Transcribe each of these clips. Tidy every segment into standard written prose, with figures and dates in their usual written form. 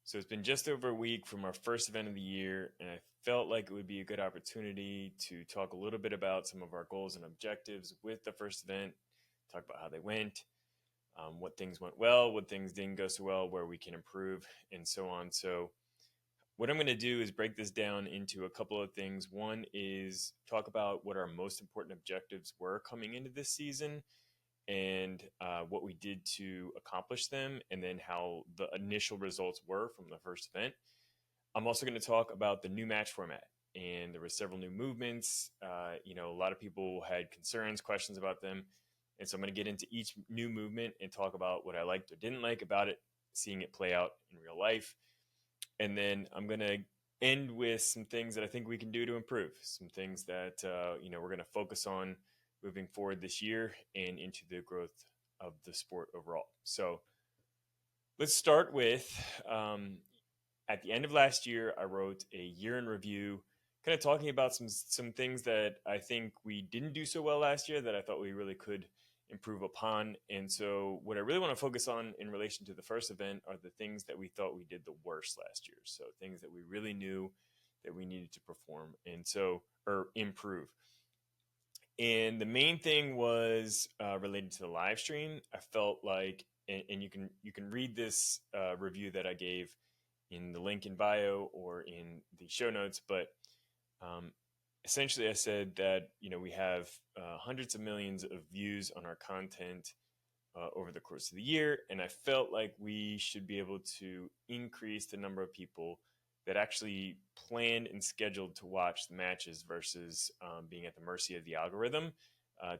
So it's been just over a week from our first event of the year, and I felt like it would be a good opportunity to talk a little bit about some of our goals and objectives with the first event, talk about how they went, what things went well, what things didn't go so well, where we can improve, and so on. So what I'm going to do is break this down into a couple of things. One is talk about what our most important objectives were coming into this season and what we did to accomplish them, and then how the initial results were from the first event. I'm also going to talk about the new match format, and there were several new movements. A lot of people had concerns, questions about them, and so I'm going to get into each new movement and talk about what I liked or didn't like about it, seeing it play out in real life, and then I'm going to end with some things that I think we can do to improve, some things that we're going to focus on moving forward this year and into the growth of the sport overall. So let's start with at the end of last year, I wrote a year in review, kind of talking about some things that I think we didn't do so well last year that I thought we really could improve upon. And so, what I really want to focus on in relation to the first event are the things that we thought we did the worst last year. So, things that we really knew that we needed to perform and so or improve. And the main thing was related to the live stream. I felt like, and you can read this review that I gave in the link in bio or in the show notes, but um, essentially I said that we have hundreds of millions of views on our content over the course of the year, and I felt like we should be able to increase the number of people that actually planned and scheduled to watch the matches versus being at the mercy of the algorithm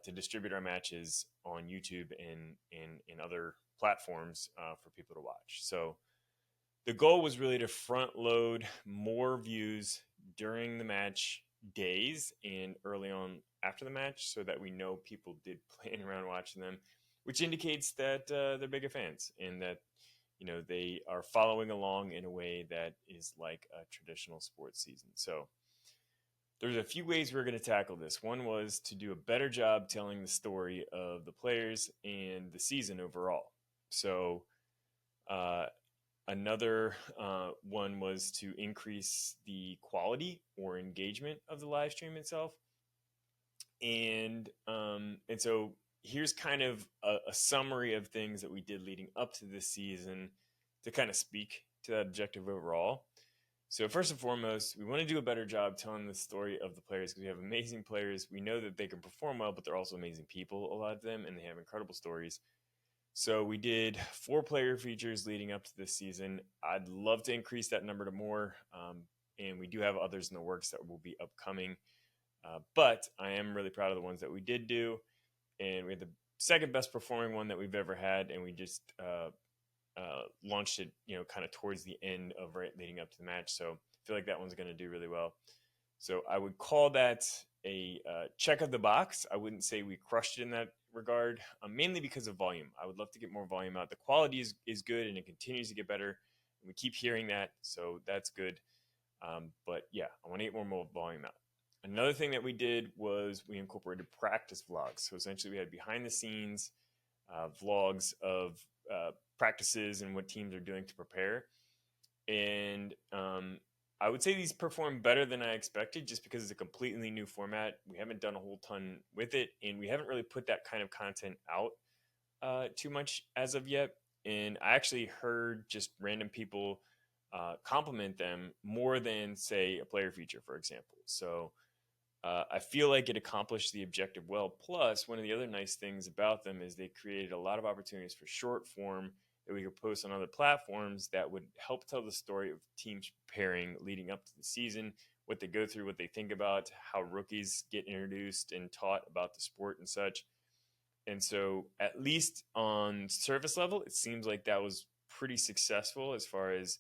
to distribute our matches on YouTube and other platforms for people to watch. So the goal was really to front load more views during the match days and early on after the match so that we know people did plan around watching them, which indicates that they're bigger fans and that they are following along in a way that is like a traditional sports season. So there's a few ways we're going to tackle this. One was to do a better job telling the story of the players and the season overall. So uh, another one was to increase the quality or engagement of the live stream itself, and so here's kind of a summary of things that we did leading up to this season to kind of speak to that objective overall. So first and foremost, we want to do a better job telling the story of the players because we have amazing players. We know that they can perform well, but they're also amazing people, a lot of them, and they have incredible stories. So we did 4 player features leading up to this season. I'd love to increase that number to more, and we do have others in the works that will be upcoming. But I am really proud of the ones that we did do, and we had the second best performing one that we've ever had, and we just launched it, kind of towards the end of right leading up to the match. So I feel like that one's going to do really well. So I would call that a check of the box. I wouldn't say we crushed it in that regard, mainly because of volume. I would love to get more volume out. The quality is good and it continues to get better. And we keep hearing that, so that's good. But yeah, I want to get more volume out. Another thing that we did was we incorporated practice vlogs. So essentially, we had behind the scenes vlogs of practices and what teams are doing to prepare. And I would say these perform better than I expected just because it's a completely new format. We haven't done a whole ton with it, and we haven't really put that kind of content out too much as of yet. And I actually heard just random people compliment them more than, say, a player feature, for example. So I feel like it accomplished the objective well. Plus, one of the other nice things about them is they created a lot of opportunities for short form that we could post on other platforms that would help tell the story of teams preparing leading up to the season, what they go through, what they think about, how rookies get introduced and taught about the sport and such. And so, at least on surface level, it seems like that was pretty successful as far as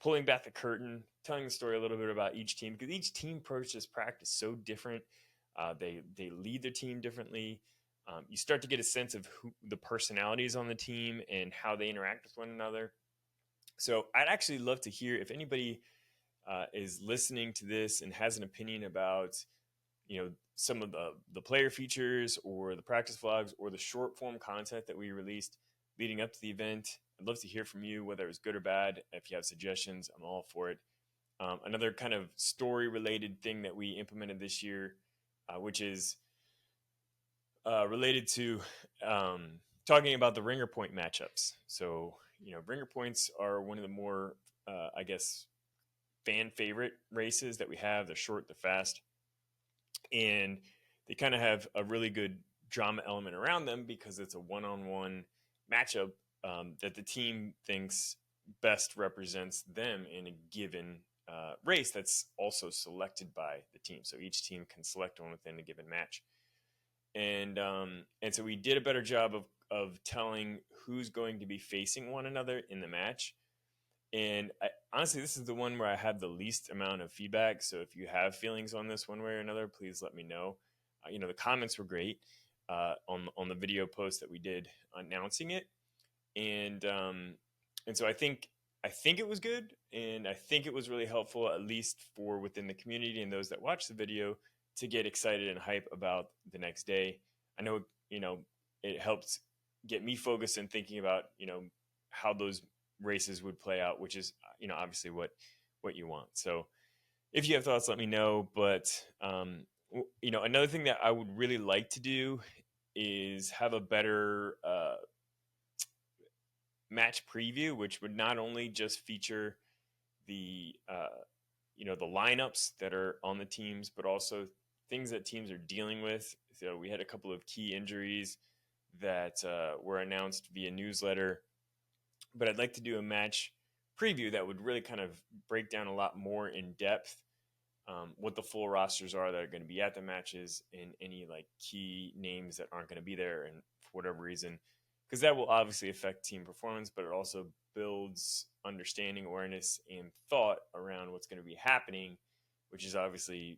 pulling back the curtain, telling the story a little bit about each team because each team approaches practice so different. They lead their team differently. You start to get a sense of who the personalities on the team and how they interact with one another. So I'd actually love to hear if anybody is listening to this and has an opinion about some of the player features or the practice vlogs or the short form content that we released leading up to the event. I'd love to hear from you, whether it was good or bad. If you have suggestions, I'm all for it. Another kind of story related thing that we implemented this year, which is related to talking about the ringer point matchups. So, ringer points are one of the more, I guess, fan favorite races that we have. They're short, they're fast, and they kind of have a really good drama element around them because it's a one-on-one matchup that the team thinks best represents them in a given race that's also selected by the team. So each team can select one within a given match, and so we did a better job of telling who's going to be facing one another in the match. And honestly, this is the one where I had the least amount of feedback. So if you have feelings on this one way or another, please let me know. The comments were great on the video post that we did announcing it, and so I think it was good, and I think it was really helpful, at least for within the community and those that watch the video, to get excited and hype about the next day. I know it helped get me focused and thinking about how those races would play out, which is obviously what you want. So if you have thoughts, let me know. But another thing that I would really like to do is have a better match preview, which would not only just feature the the lineups that are on the teams, but also things that teams are dealing with. So we had a couple of key injuries that were announced via newsletter, but I'd like to do a match preview that would really kind of break down a lot more in depth what the full rosters are that are going to be at the matches, and any like key names that aren't going to be there and for whatever reason, because that will obviously affect team performance, but it also builds understanding, awareness, and thought around what's going to be happening, which is obviously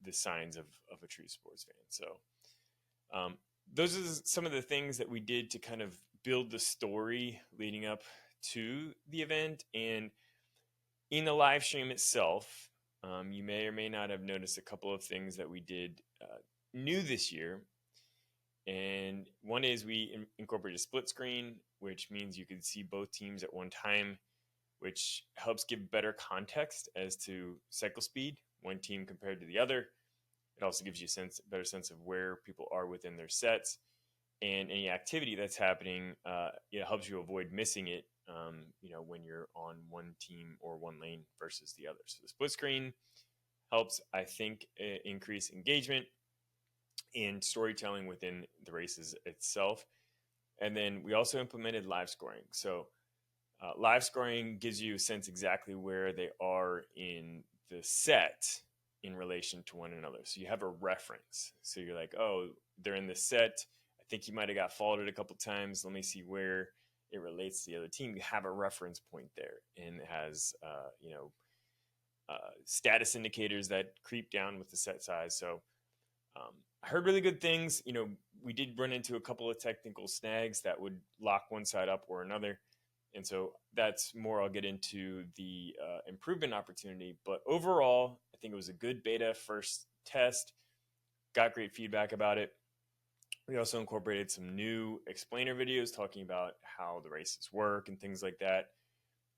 the signs of a true sports fan. So those are some of the things that we did to kind of build the story leading up to the event. And in the live stream itself, you may or may not have noticed a couple of things that we did new this year. And one is we incorporated a split screen, which means you can see both teams at one time, which helps give better context as to cycle speed, one team compared to the other. It also gives you a better sense of where people are within their sets, and any activity that's happening. It helps you avoid missing it, when you're on one team or one lane versus the other. So the split screen helps, I think, increase engagement and storytelling within the races itself. And then we also implemented live scoring. So live scoring gives you a sense exactly where they are in the set in relation to one another. So you have a reference. So you're like, oh, they're in the set. I think he might have got faulted a couple times. Let me see where it relates to the other team. You have a reference point there, and it has status indicators that creep down with the set size. So I heard really good things. We did run into a couple of technical snags that would lock one side up or another. And so that's more I'll get into the improvement opportunity. But overall, I think it was a good beta first test. Got great feedback about it. We also incorporated some new explainer videos talking about how the races work and things like that.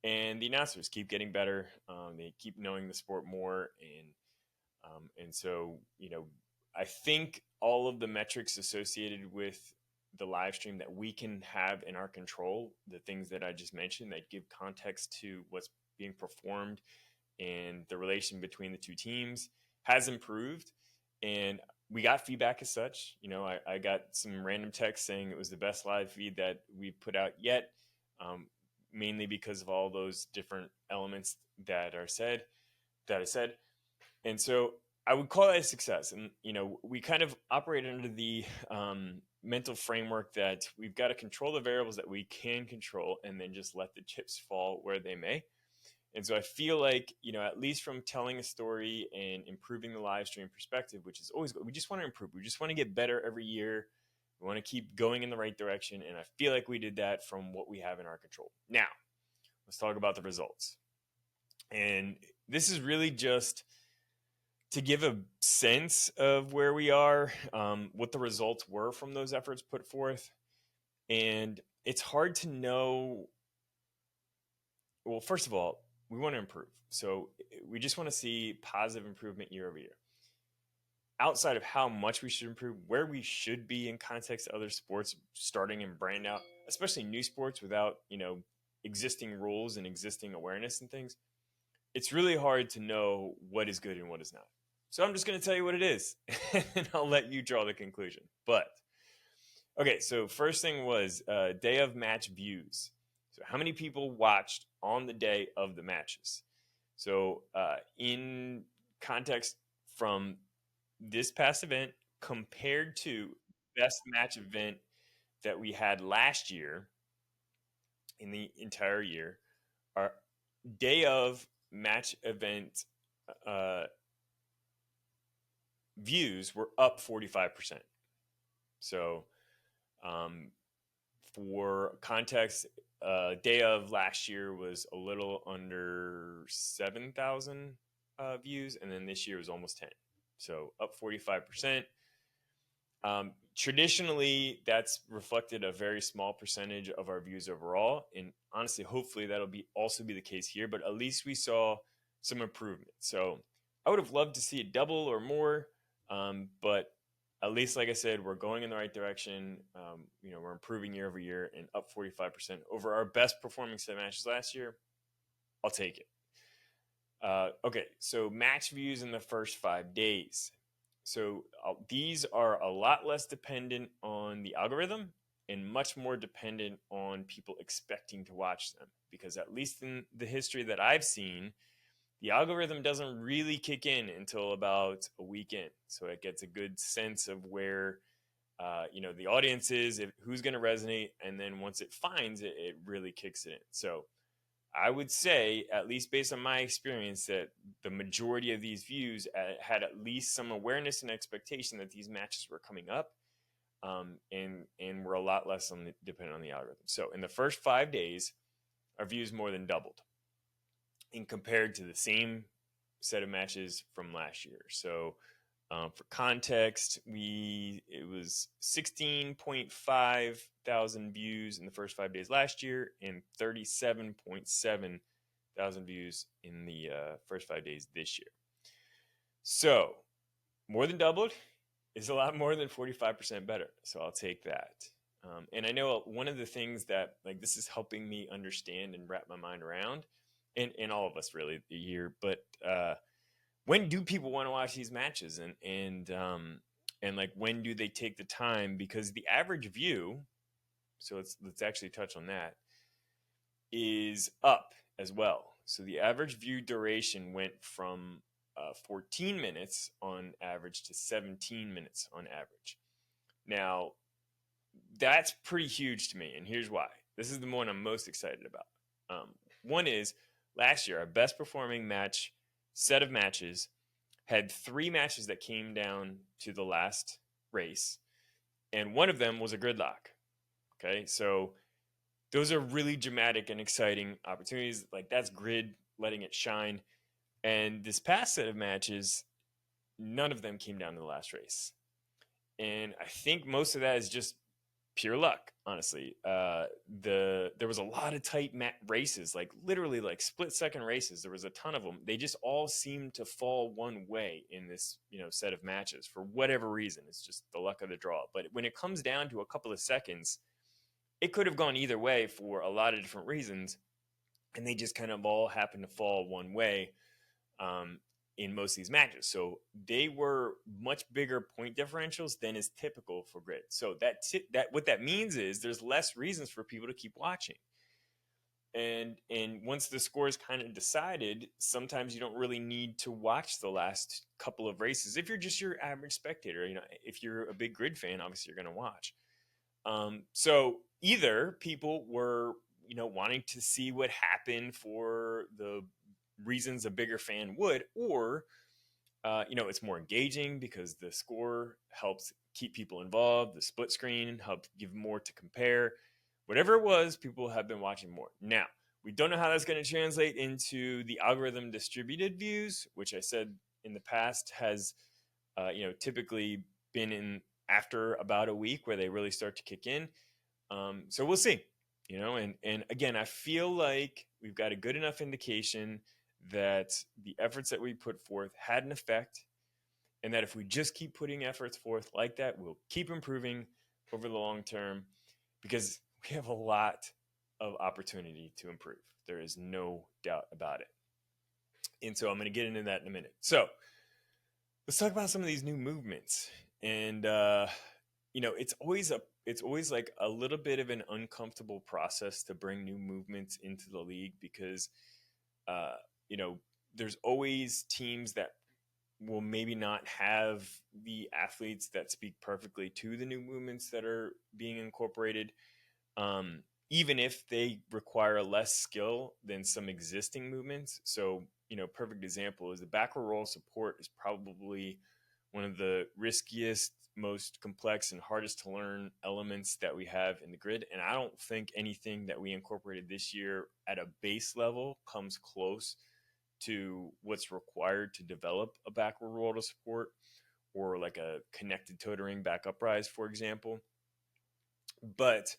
And the announcers keep getting better. They keep knowing the sport more. And so, I think all of the metrics associated with the live stream that we can have in our control, the things that I just mentioned that give context to what's being performed and the relation between the two teams, has improved. And we got feedback as such. I got some random text saying it was the best live feed that we've put out yet, mainly because of all those different elements that I said. And so I would call that a success. And, we kind of operate under the mental framework that we've got to control the variables that we can control, and then just let the chips fall where they may. And so I feel like, at least from telling a story and improving the live stream perspective, which is always good, we just want to improve. We just want to get better every year. We want to keep going in the right direction. And I feel like we did that from what we have in our control. Now, let's talk about the results. And this is really just to give a sense of where we are, what the results were from those efforts put forth. And it's hard to know well, first of all, we want to improve. So we just want to see positive improvement year over year. Outside of how much we should improve, where we should be in context to other sports, starting and brand out, especially new sports without, existing rules and existing awareness and things, it's really hard to know what is good and what is not. So I'm just going to tell you what it is, and I'll let you draw the conclusion. But okay, so first thing was day of match views. So how many people watched on the day of the matches? So in context from this past event compared to best match event that we had last year in the entire year, our day of match event uh, views were up 45%. So, for context, day of last year was a little under 7,000 views, and then this year was almost 10. So, up 45%. Traditionally, that's reflected a very small percentage of our views overall, and honestly, hopefully that'll be also be the case here. But at least we saw some improvement. So I would have loved to see it double or more, but at least, like I said, we're going in the right direction. We're improving year over year and up 45% over our best performing set matches last year. I'll take it. Okay, so match views in the first 5 days. So these are a lot less dependent on the algorithm and much more dependent on people expecting to watch them. Because at least in the history that I've seen, the algorithm doesn't really kick in until about a week in. So it gets a good sense of where the audience is, who's going to resonate, and then once it finds it, it really kicks it in. So I would say, at least based on my experience, that the majority of these views had at least some awareness and expectation that these matches were coming up, and were a lot less dependent on the algorithm. So in the first 5 days, our views more than doubled, in compared to the same set of matches from last year. So for context, it was 16.5 thousand views in the first 5 days last year, and 37.7 thousand views in the first 5 days this year. So more than doubled is a lot more than 45% better. So I'll take that. And I know one of the things that this is helping me understand and wrap my mind around, and all of us really here, but when do people want to watch these matches, and when do they take the time? Because the average view, so let's actually touch on that, is up as well. So the average view duration went from 14 minutes on average to 17 minutes on average. Now, that's pretty huge to me, and here's why. This is the one I'm most excited about. One is, last year, our best performing set of matches had 3 matches that came down to the last race, and one of them was a gridlock. Okay, so those are really dramatic and exciting opportunities. That's grid letting it shine. And this past set of matches, none of them came down to the last race. And I think most of that is just pure luck, honestly. There was a lot of tight races, literally split second races. There was a ton of them. They just all seemed to fall one way in this set of matches for whatever reason. It's just the luck of the draw. But when it comes down to a couple of seconds, it could have gone either way for a lot of different reasons, and they just kind of all happened to fall one way in most of these matches. So they were much bigger point differentials than is typical for grid. So that what that means is there's less reasons for people to keep watching. And once the score is kind of decided, sometimes you don't really need to watch the last couple of races. If you're just your average spectator, if you're a big grid fan, obviously you're going to watch. So either people were, wanting to see what happened for the reasons a bigger fan would, or, it's more engaging because the score helps keep people involved. The split screen helps give more to compare. Whatever it was, people have been watching more. Now, we don't know how that's going to translate into the algorithm distributed views, which I said in the past has, typically been in after about a week where they really start to kick in. So we'll see. And again, I feel like we've got a good enough indication that the efforts that we put forth had an effect, and that if we just keep putting efforts forth like that, we'll keep improving over the long term, because we have a lot of opportunity to improve. There is no doubt about it. And so I'm going to get into that in a minute. So let's talk about some of these new movements. And it's always like a little bit of an uncomfortable process to bring new movements into the league, because uh, you know there's always teams that will maybe not have the athletes that speak perfectly to the new movements that are being incorporated, even if they require less skill than some existing movements. So, perfect example is the backward roll support is probably one of the riskiest, most complex, and hardest to learn elements that we have in the grid. And I don't think anything that we incorporated this year at a base level comes close to what's required to develop a backward roll to support, or like a connected toe to ring back uprise, for example. But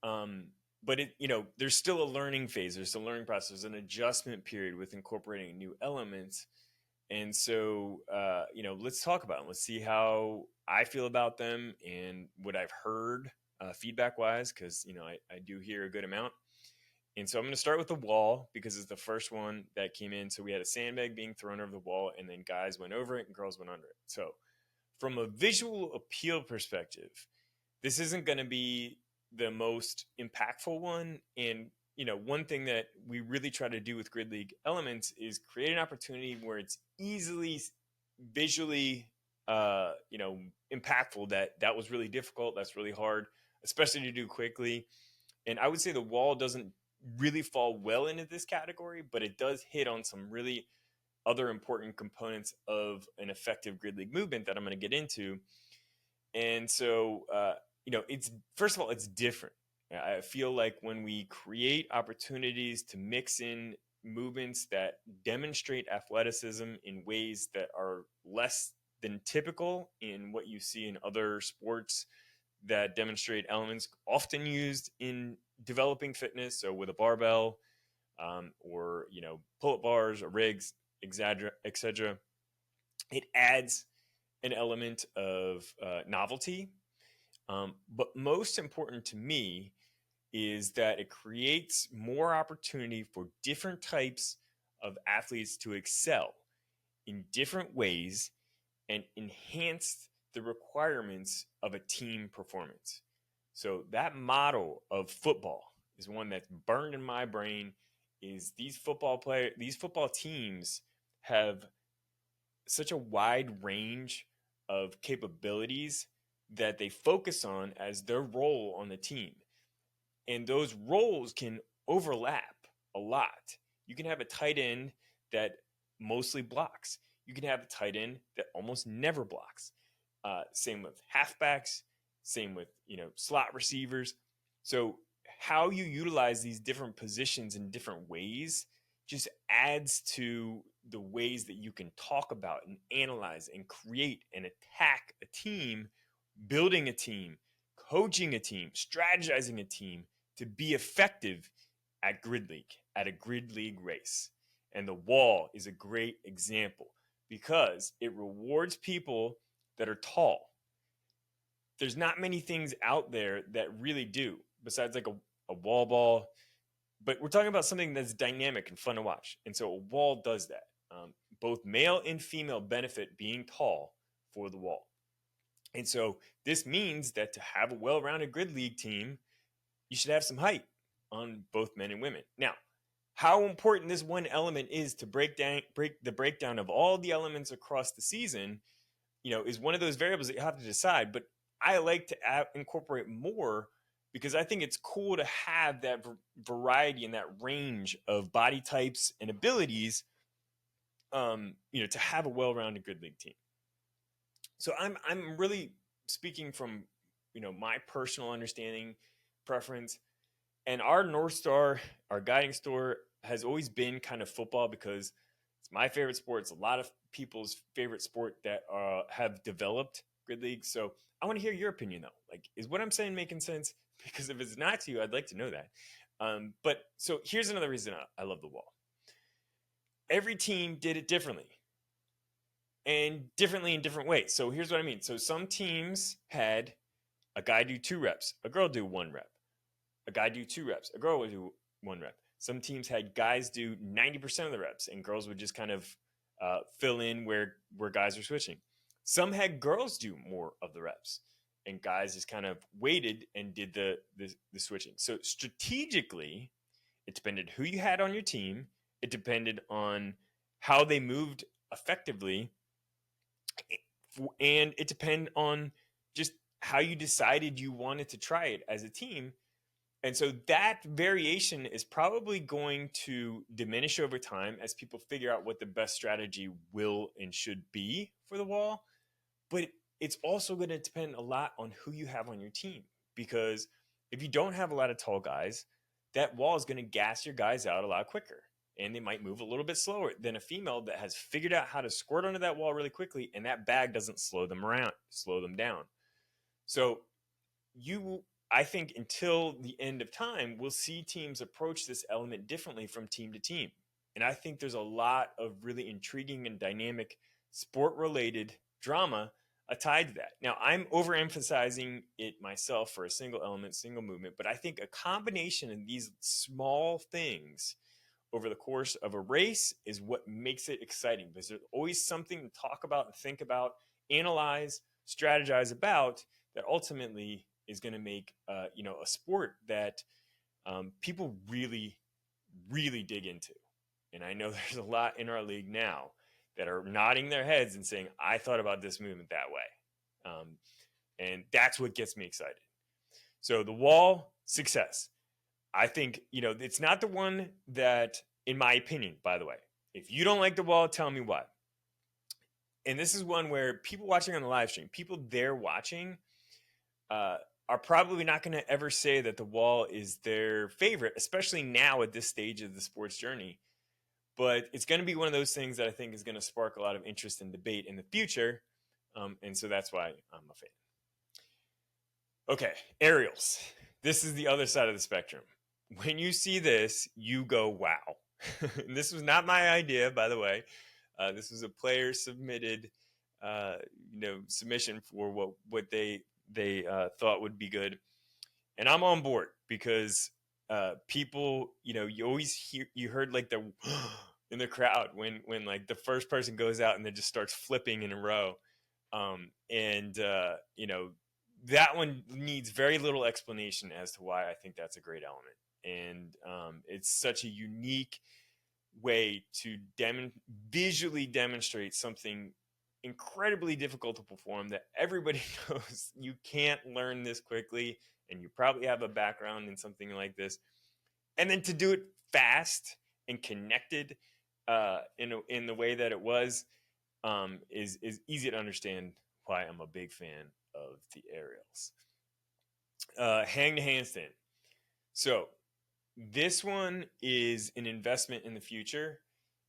um, there's still a learning phase. There's a learning process. There's an adjustment period with incorporating new elements. And so, let's talk about them. Let's see how I feel about them and what I've heard feedback wise, because, I do hear a good amount. And so I'm going to start with the wall, because it's the first one that came in. So we had a sandbag being thrown over the wall, and then guys went over it and girls went under it. So from a visual appeal perspective, this isn't going to be the most impactful one. And, one thing that we really try to do with Grid League Elements is create an opportunity where it's easily visually, impactful. That was really difficult. That's really hard, especially to do quickly. And I would say the wall doesn't really fall well into this category, but it does hit on some really other important components of an effective Grid League movement that I'm going to get into. And so, it's, first of all, it's different. I feel like when we create opportunities to mix in movements that demonstrate athleticism in ways that are less than typical in what you see in other sports that demonstrate elements often used in developing fitness, so with a barbell, or pull-up bars or rigs, etc., it adds an element of novelty. But most important to me is that it creates more opportunity for different types of athletes to excel in different ways and enhance the requirements of a team performance. So that model of football is one that's burned in my brain. Is these football teams have such a wide range of capabilities that they focus on as their role on the team. And those roles can overlap a lot. You can have a tight end that mostly blocks. You can have a tight end that almost never blocks. Same with halfbacks. Same with slot receivers. So how you utilize these different positions in different ways just adds to the ways that you can talk about and analyze and create and attack a team, building a team, coaching a team, strategizing a team to be effective at Grid League, at a Grid League race. And the wall is a great example because it rewards people that are tall. There's not many things out there that really do, besides like a wall ball. But we're talking about something that's dynamic and fun to watch. And so a wall does that. Both male and female benefit being tall for the wall. And so this means that to have a well-rounded Grid League team, you should have some height on both men and women. Now, how important this one element is to break the breakdown of all the elements across the season, is one of those variables that you have to decide. But I like to incorporate more because I think it's cool to have that variety and that range of body types and abilities, to have a well-rounded Grid League team. So I'm really speaking from, my personal understanding, preference, and our North Star, our guiding star has always been kind of football because it's my favorite sport. It's a lot of people's favorite sport that have developed Grid League. So I want to hear your opinion though. Like, is what I'm saying making sense? because if it's not to you, I'd like to know that. But so here's another reason I love the wall. Every team did it differently and differently in different ways. So here's what I mean. So some teams had a guy do 2 reps, a girl do 1 rep, a guy do 2 reps, a girl would do 1 rep. Some teams had guys do 90% of the reps and girls would just kind of fill in where guys are switching. Some had girls do more of the reps and guys just kind of waited and did the switching. So strategically, it depended who you had on your team. It depended on how they moved effectively. And it depended on just how you decided you wanted to try it as a team. And so that variation is probably going to diminish over time as people figure out what the best strategy will and should be for the wall. But it's also going to depend a lot on who you have on your team, because if you don't have a lot of tall guys, that wall is going to gas your guys out a lot quicker, and they might move a little bit slower than a female that has figured out how to squirt under that wall really quickly, and that bag doesn't slow them down. So I think until the end of time, we'll see teams approach this element differently from team to team. And I think there's a lot of really intriguing and dynamic sport-related drama tied to that. Now, I'm overemphasizing it myself for a single element, single movement, but I think a combination of these small things over the course of a race is what makes it exciting, because there's always something to talk about and think about, analyze, strategize about, that ultimately is going to make a sport that people really, really dig into. And I know there's a lot in our league now that are nodding their heads and saying, I thought about this movement that way. And that's what gets me excited. So the wall, success. I think, it's not the one that, in my opinion, by the way, if you don't like the wall, tell me why. And this is one where people watching on the live stream, people there watching, are probably not going to ever say that the wall is their favorite, especially now at this stage of the sports journey. But it's going to be one of those things that I think is going to spark a lot of interest and debate in the future. And so that's why I'm a fan. Okay, aerials. This is the other side of the spectrum. When you see this, you go, wow. And this was not my idea, by the way. This was a player submitted submission for what they thought would be good. And I'm on board because people, you always heard like the in the crowd when like the first person goes out and then just starts flipping in a row. That one needs very little explanation as to why I think that's a great element. And it's such a unique way to visually demonstrate something incredibly difficult to perform that everybody knows you can't learn this quickly, and you probably have a background in something like this. And then to do it fast and connected in the way that it was is easy to understand why I'm a big fan of the aerials. Hang to handstand. So this one is an investment in the future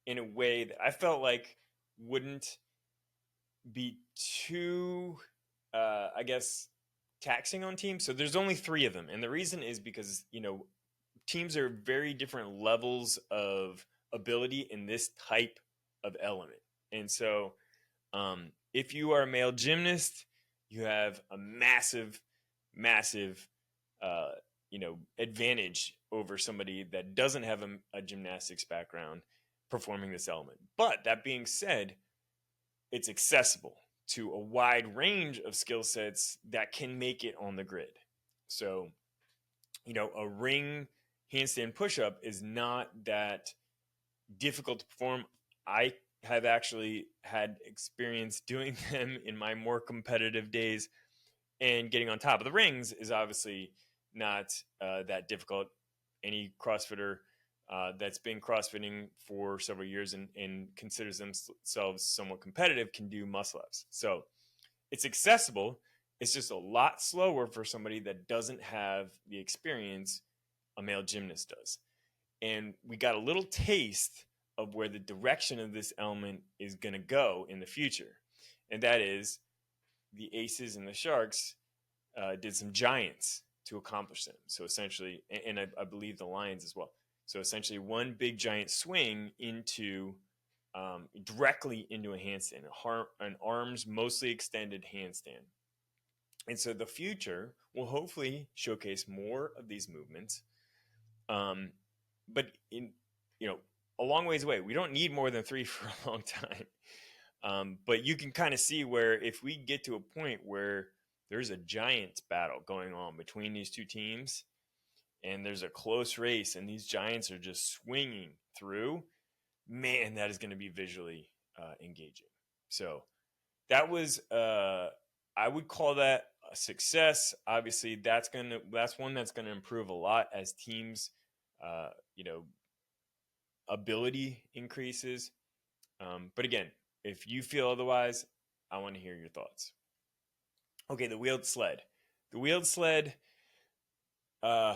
in a way that I felt like wouldn't be too, taxing on teams. So there's only 3 of them. And the reason is because, teams are very different levels of ability in this type of element. And so if you are a male gymnast, you have a massive advantage over somebody that doesn't have a gymnastics background performing this element. But that being said, it's accessible to a wide range of skill sets that can make it on the grid. So, a ring handstand push-up is not that difficult to perform. I have actually had experience doing them in my more competitive days, and getting on top of the rings is obviously not that difficult. Any CrossFitter that's been CrossFitting for several years and considers themselves somewhat competitive can do muscle ups. So it's accessible. It's just a lot slower for somebody that doesn't have the experience a male gymnast does. And we got a little taste of where the direction of this element is going to go in the future. And that is the Aces and the Sharks did some giants to accomplish them. So essentially, and I believe the Lions as well. So essentially, one big giant swing into directly into a handstand, an arms mostly extended handstand. And so the future will hopefully showcase more of these movements. But in you know a long ways away, we don't need more than three for a long time. But you can kind of see where if we get to a point where there's a giant battle going on between these two teams and there's a close race and these giants are just swinging through, man, that is going to be visually engaging. So that was, I would call that a success. Obviously, that's one that's gonna improve a lot as teams, uh, you know, ability increases. But again, if you feel otherwise, I want to hear your thoughts. Okay, the wheeled sled. The wheeled sled, uh,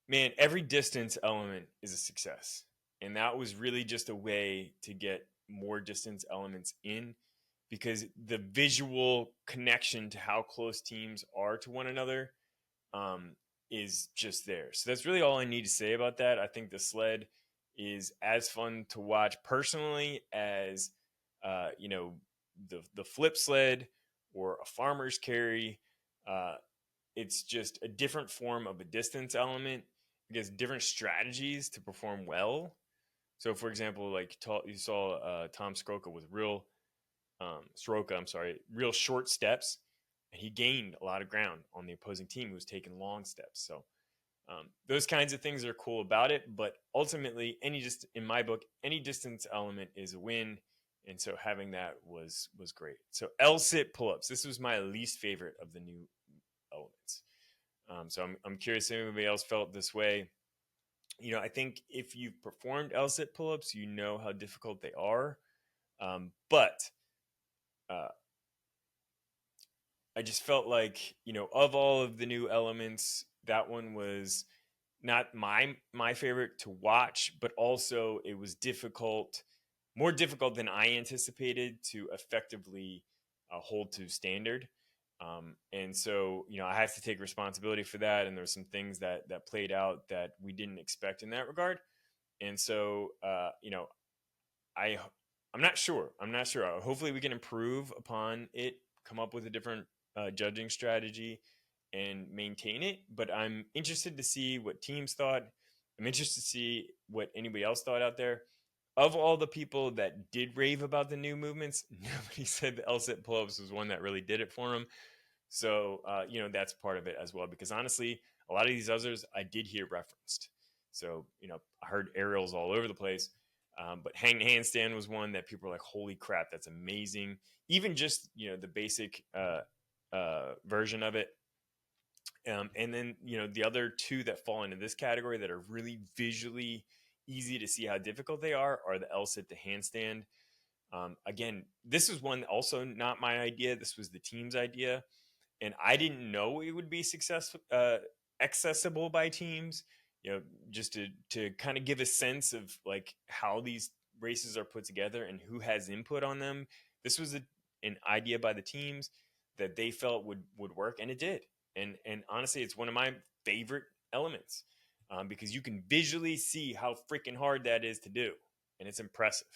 man, every distance element is a success. And that was really just a way to get more distance elements in because the visual connection to how close teams are to one another um, is just there. So that's really all I need to say about that. I think the sled is as fun to watch personally as the flip sled or a farmer's carry. Uh, it's just a different form of a distance element because different strategies to perform well. So, for example, like you saw Tom Soroka with real short steps, and he gained a lot of ground on the opposing team who was taking long steps. So those kinds of things are cool about it. But ultimately, in my book, any distance element is a win. And so having that was great. So L-sit pull-ups. This was my least favorite of the new elements. So I'm curious if anybody else felt this way. I think if you've performed L-sit pull-ups, you know how difficult they are. But I just felt like, of all of the new elements, that one was not my favorite to watch, but also it was more difficult than I anticipated to effectively hold to standard. And so, I have to take responsibility for that. And there's some things that played out that we didn't expect in that regard. And so, I'm not sure. Hopefully, we can improve upon it, come up with a different judging strategy, and maintain it. But I'm interested to see what teams thought. I'm interested to see what anybody else thought out there. Of all the people that did rave about the new movements, nobody said the L-sit pull-ups was one that really did it for them. So, that's part of it as well. Because honestly, a lot of these others I did hear referenced. So, I heard aerials all over the place. But hang handstand was one that people were like, holy crap, that's amazing. Even just, the basic version of it. And then, the other two that fall into this category that are really visually easy to see how difficult they are the L-sit, the handstand. Again, this was one also not my idea. This was the team's idea. And I didn't know it would be accessible by teams, just to kind of give a sense of like how these races are put together and who has input on them. This was an idea by the teams that they felt would work, and it did. And honestly, it's one of my favorite elements because you can visually see how freaking hard that is to do, and it's impressive.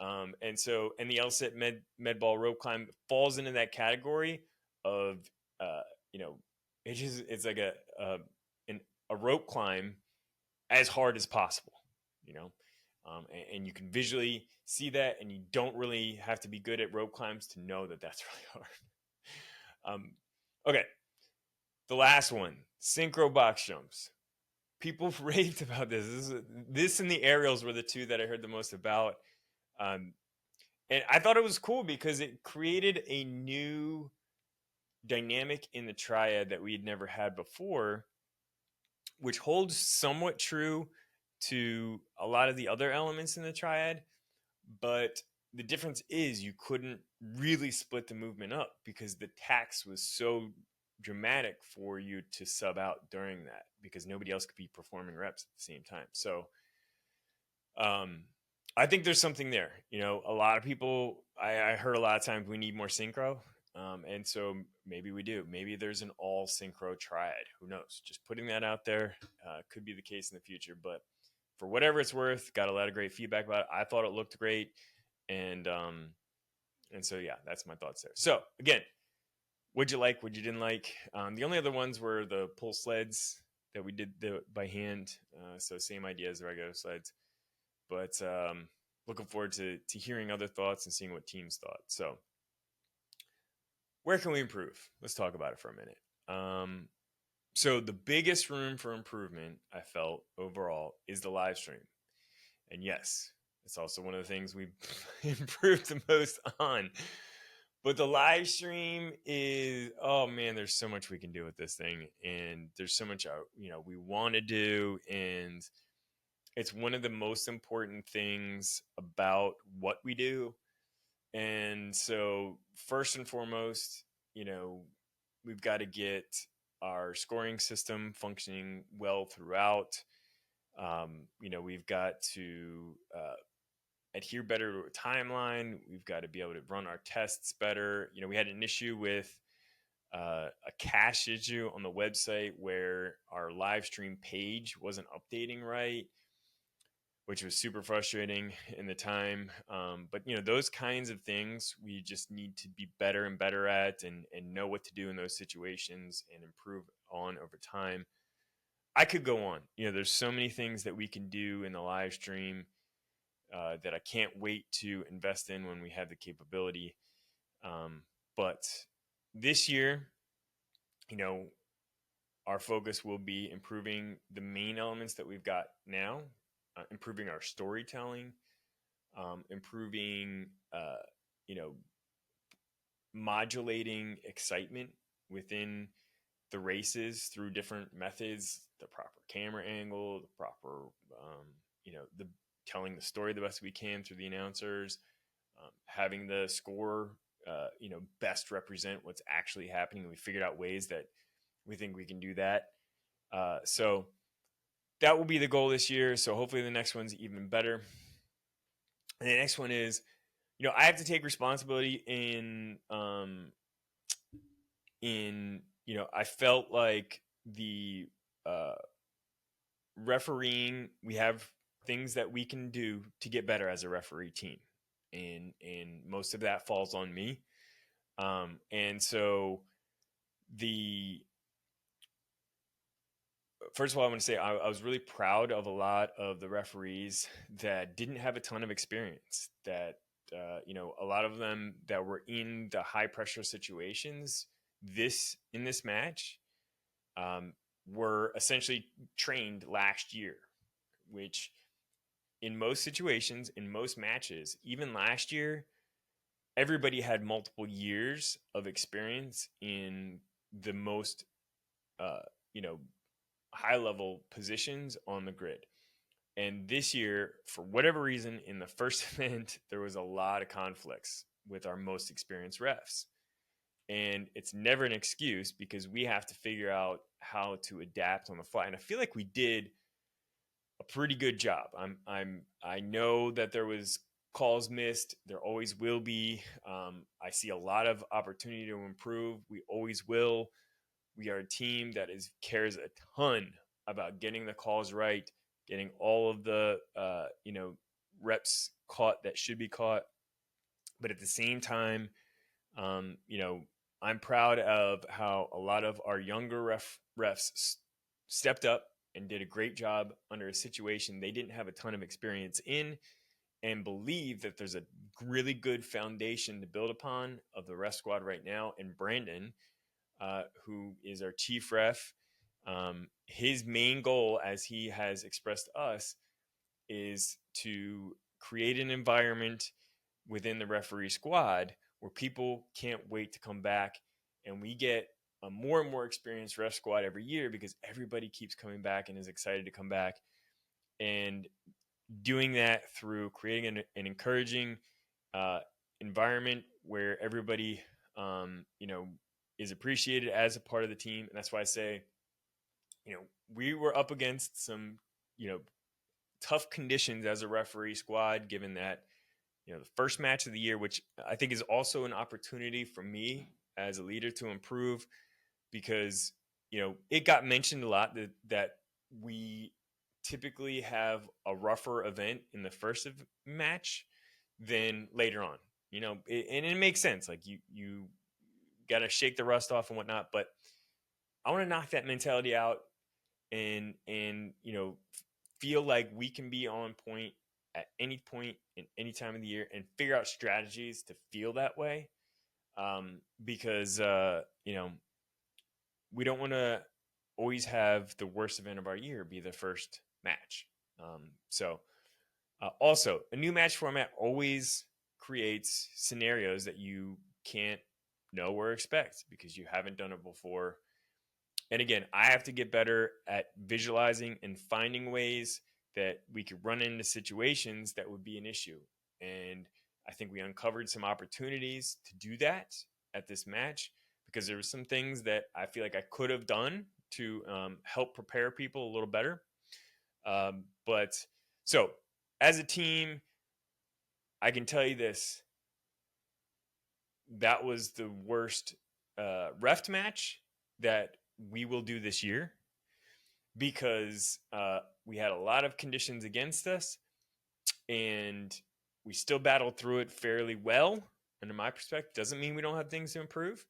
And the L-sit med ball rope climb falls into that category of uh, you know it's like a rope climb as hard as possible, and you can visually see that, and you don't really have to be good at rope climbs to know that that's really hard. Okay, the last one, synchro box jumps. People raved about this and the aerials were the two that I heard the most about. And I thought it was cool because it created a new dynamic in the triad that we had never had before, which holds somewhat true to a lot of the other elements in the triad. But the difference is you couldn't really split the movement up because the tax was so dramatic for you to sub out during that because nobody else could be performing reps at the same time. So I think there's something there. A lot of people, I heard a lot of times we need more synchro. And so maybe we do. Maybe there's an all synchro triad. Who knows? Just putting that out there, could be the case in the future. But for whatever it's worth, got a lot of great feedback about it. I thought it looked great, and so yeah, that's my thoughts there. So again, what'd you like? What you didn't like? The only other ones were the pull sleds that we did by hand. So same idea as the regular sleds, but looking forward to hearing other thoughts and seeing what teams thought. So where can we improve? Let's talk about it for a minute. So the biggest room for improvement I felt overall is the live stream. And yes, it's also one of the things we've improved the most on. But the live stream is, oh man, there's so much we can do with this thing. And there's so much, we want to do. And it's one of the most important things about what we do. And so, first and foremost, we've got to get our scoring system functioning well throughout. We've got to adhere better to a timeline. We've got to be able to run our tests better. We had an issue with a cache issue on the website where our live stream page wasn't updating right, which was super frustrating in the time. But those kinds of things we just need to be better and better at, and know what to do in those situations and improve on over time. I could go on. There's so many things that we can do in the live stream that I can't wait to invest in when we have the capability. But this year, our focus will be improving the main elements that we've got now, improving our storytelling, improving, modulating excitement within the races through different methods, the proper camera angle, the proper, the telling the story the best we can through the announcers, having the score, best represent what's actually happening. We figured out ways that we think we can do that. So that will be the goal this year. So hopefully the next one's even better. And the next one is, I have to take responsibility I felt like the refereeing, we have things that we can do to get better as a referee team. And most of that falls on me. And so first of all, I want to say I was really proud of a lot of the referees that didn't have a ton of experience, that, a lot of them that were in the high pressure situations in this match were essentially trained last year, which in most situations, in most matches, even last year, everybody had multiple years of experience in the most, high level positions on the grid. And this year, for whatever reason, in the first event, there was a lot of conflicts with our most experienced refs. And it's never an excuse because we have to figure out how to adapt on the fly. And I feel like we did a pretty good job. I know that there was calls missed. There always will be. I see a lot of opportunity to improve. We always will. We are a team that cares a ton about getting the calls right, getting all of the reps caught that should be caught. But at the same time, I'm proud of how a lot of our younger refs stepped up and did a great job under a situation they didn't have a ton of experience in, and believe that there's a really good foundation to build upon of the ref squad right now. And Brandon, who is our chief ref, his main goal, as he has expressed to us, is to create an environment within the referee squad where people can't wait to come back, and we get a more and more experienced ref squad every year because everybody keeps coming back and is excited to come back. And doing that through creating an encouraging environment where everybody is appreciated as a part of the team. And that's why I say, we were up against some tough conditions as a referee squad, given that the first match of the year, which I think is also an opportunity for me as a leader to improve because, it got mentioned a lot that we typically have a rougher event in the first match than later on. And it makes sense. Like you got to shake the rust off and whatnot. But I want to knock that mentality out and feel like we can be on point at any point in any time of the year and figure out strategies to feel that way. Because we don't want to always have the worst event of our year be the first match. Also, a new match format always creates scenarios that you can't know or expect because you haven't done it before. And again, I have to get better at visualizing and finding ways that we could run into situations that would be an issue. And I think we uncovered some opportunities to do that at this match because there were some things that I feel like I could have done to help prepare people a little better. But so as a team, I can tell you this. That was the worst ref match that we will do this year because we had a lot of conditions against us and we still battled through it fairly well. And in my perspective, doesn't mean we don't have things to improve,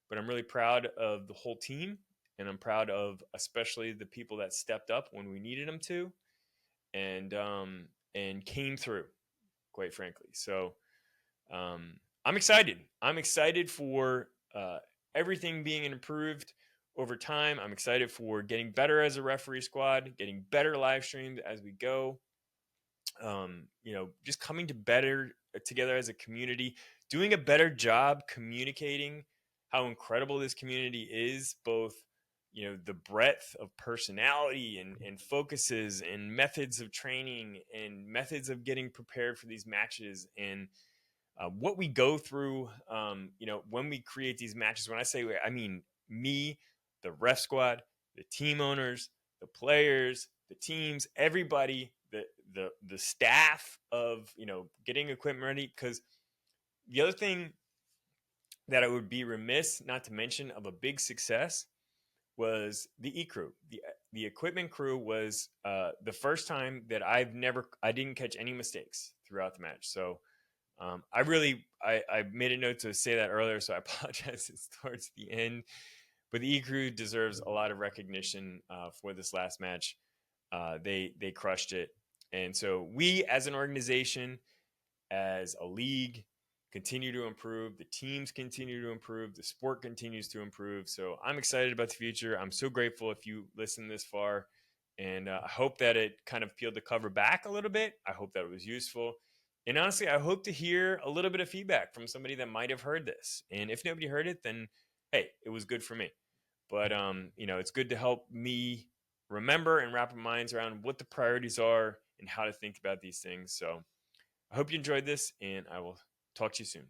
but I'm really proud of the whole team. And I'm proud of especially the people that stepped up when we needed them to and came through, quite frankly. So I'm excited. I'm excited for everything being improved over time. I'm excited for getting better as a referee squad, getting better live streamed as we go. Just coming to better together as a community, doing a better job communicating how incredible this community is, both the breadth of personality and focuses and methods of training and methods of getting prepared for these matches and what we go through, when we create these matches. When I say I mean me, the ref squad, the team owners, the players, the teams, everybody, the staff of getting equipment ready. Because the other thing that I would be remiss not to mention of a big success was the E-Crew. The equipment crew was the first time that I didn't catch any mistakes throughout the match. So I made a note to say that earlier, so I apologize. It's towards the end, but the E-Crew deserves a lot of recognition for this last match. They crushed it, and so we, as an organization, as a league, continue to improve. The teams continue to improve. The sport continues to improve. So I'm excited about the future. I'm so grateful if you listen this far, and I hope that it kind of peeled the cover back a little bit. I hope that it was useful. And honestly, I hope to hear a little bit of feedback from somebody that might have heard this. And if nobody heard it, then hey, it was good for me. But it's good to help me remember and wrap our minds around what the priorities are and how to think about these things. So I hope you enjoyed this, and I will talk to you soon.